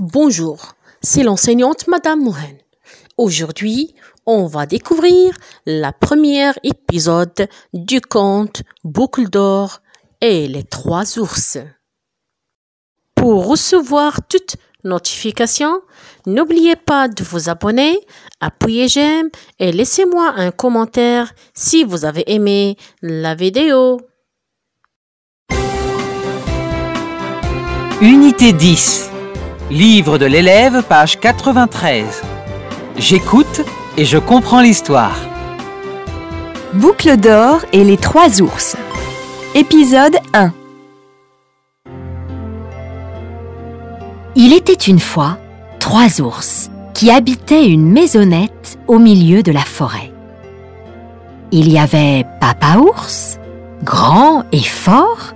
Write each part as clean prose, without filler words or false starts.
Bonjour, c'est l'enseignante Madame Mohen. Aujourd'hui, on va découvrir le premier épisode du conte Boucle d'or et les 3 ours. Pour recevoir toutes notifications, n'oubliez pas de vous abonner, appuyez j'aime et laissez-moi un commentaire si vous avez aimé la vidéo. Unité 10. Livre de l'élève, page 93. J'écoute et je comprends l'histoire. Boucle d'or et les 3 ours. Épisode 1. Il était une fois 3 ours qui habitaient une maisonnette au milieu de la forêt. Il y avait Papa ours, grand et fort,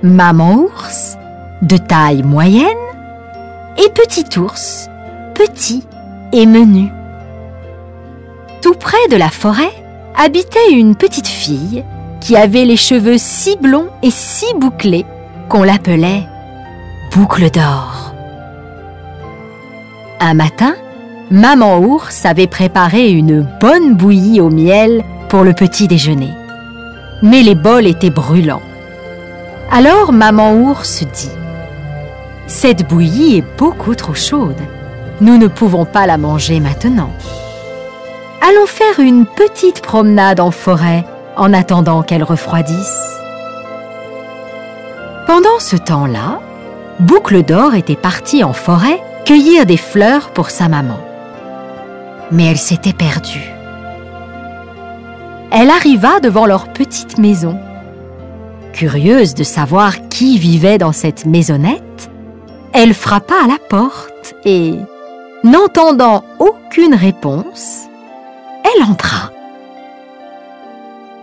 Maman ours, de taille moyenne, et Petit ours, petit et menu. Tout près de la forêt habitait une petite fille qui avait les cheveux si blonds et si bouclés qu'on l'appelait Boucle d'or. Un matin, Maman ours avait préparé une bonne bouillie au miel pour le petit déjeuner. Mais les bols étaient brûlants. Alors Maman ours dit: « Cette bouillie est beaucoup trop chaude. Nous ne pouvons pas la manger maintenant. Allons faire une petite promenade en forêt en attendant qu'elle refroidisse. » Pendant ce temps-là, Boucle d'or était partie en forêt cueillir des fleurs pour sa maman. Mais elle s'était perdue. Elle arriva devant leur petite maison. Curieuse de savoir qui vivait dans cette maisonnette, elle frappa à la porte et, n'entendant aucune réponse, elle entra.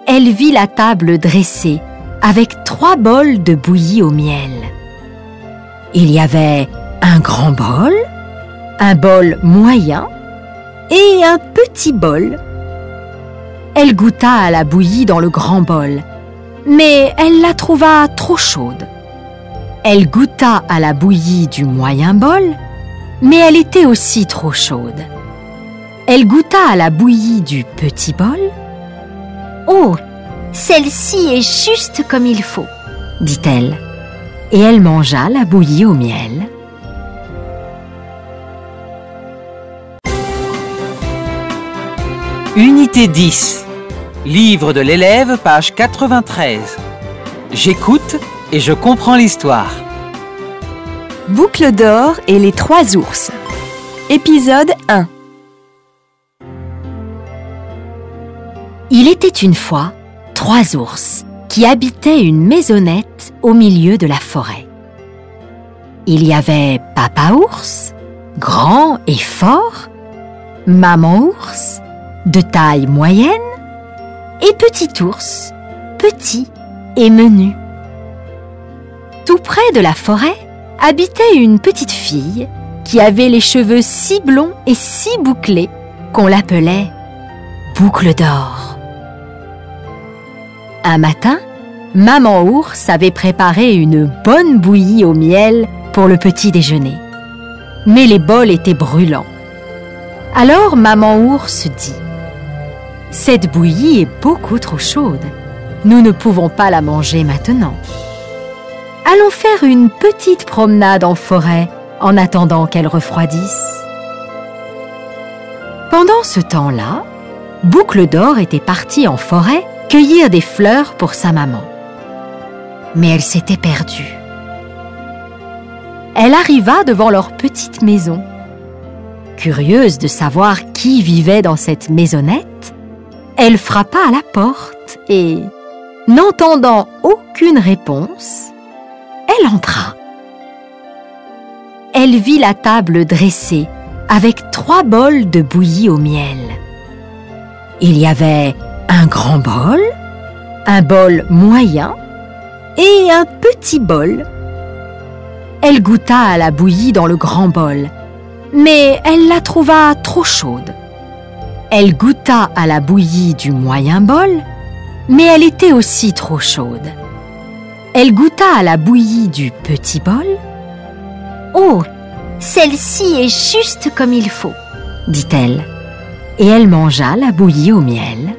Elle vit la table dressée avec 3 bols de bouillie au miel. Il y avait un grand bol, un bol moyen et un petit bol. Elle goûta à la bouillie dans le grand bol, mais elle la trouva trop chaude. Elle goûta à la bouillie du moyen bol, mais elle était aussi trop chaude. Elle goûta à la bouillie du petit bol. « Oh, celle-ci est juste comme il faut, » dit-elle, et elle mangea la bouillie au miel. Unité 10. Livre de l'élève, page 93. J'écoute et je comprends l'histoire. Boucle d'or et les 3 ours. Épisode 1. Il était une fois 3 ours qui habitaient une maisonnette au milieu de la forêt. Il y avait Papa ours, grand et fort, Maman ours, de taille moyenne, et Petit ours, petit et menu. Tout près de la forêt habitait une petite fille qui avait les cheveux si blonds et si bouclés qu'on l'appelait Boucle d'or. Un matin, Maman ours avait préparé une bonne bouillie au miel pour le petit déjeuner. Mais les bols étaient brûlants. Alors Maman ours dit: « Cette bouillie est beaucoup trop chaude. Nous ne pouvons pas la manger maintenant. Allons faire une petite promenade en forêt en attendant qu'elle refroidisse. » Pendant ce temps-là, Boucle d'or était partie en forêt cueillir des fleurs pour sa maman. Mais elle s'était perdue. Elle arriva devant leur petite maison. Curieuse de savoir qui vivait dans cette maisonnette, elle frappa à la porte et, n'entendant aucune réponse, elle entra. Elle vit la table dressée avec 3 bols de bouillie au miel. Il y avait un grand bol, un bol moyen et un petit bol. Elle goûta à la bouillie dans le grand bol, mais elle la trouva trop chaude. Elle goûta à la bouillie du moyen bol, mais elle était aussi trop chaude. Elle goûta à la bouillie du petit bol. « Oh, celle-ci est juste comme il faut, dit-elle. Et elle mangea la bouillie au miel.